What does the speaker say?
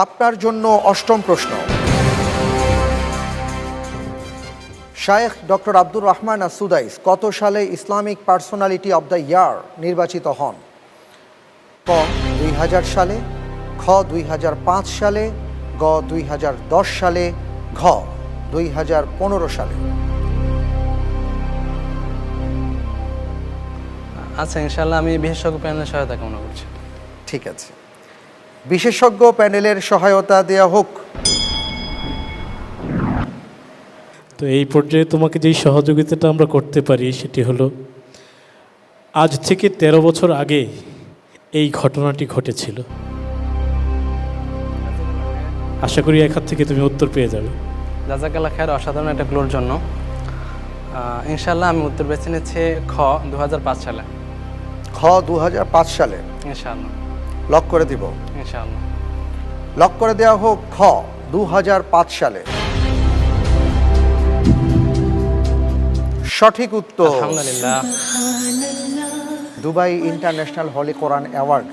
আপনার জন্য অষ্টম প্রশ্ন। শায়েখ ডক্টর আব্দুর রহমান আস-সুদাইস কত সালে Islamic personality of the year নির্বাচিত হন? ক 2000 সালে, খ 2005 সালে, গ 2010 সালে, ঘ 2015 সালে। আচ্ছা, ইনশাআল্লাহ আমি বিশেষজ্ঞ প্যানেলের সহায়তা কামনা করছি। ঠিক আছে, বিশেষজ্ঞ প্যানেলের সহায়তা দেয়া হোক। তো এই পর্যায়ে তোমাকে যেই সহযোগিতাটা আমরা করতে পারি সেটি হলো, আজ থেকে 13 বছর আগে এই ঘটনাটি ঘটেছিল। আশা করি এক হাত থেকে তুমি উত্তর পেয়ে যাবে। জাযাকাল্লাহ খায়ের, অসাধারণ একটা ক্লোর জন্য। ইনশাআল্লাহ আমি উত্তর বেছে নিচ্ছি খ 2005 সালে। খ 2005 সালে ইনশাআল্লাহ। লক করে দিব। ইনশাআল্লাহ। লক করে দেওয়া হোক খ 2005 সালে। সঠিক উত্তর। আলহামদুলিল্লাহ। দুবাই ইন্টারন্যাশনাল হলি কোরআন অ্যাওয়ার্ড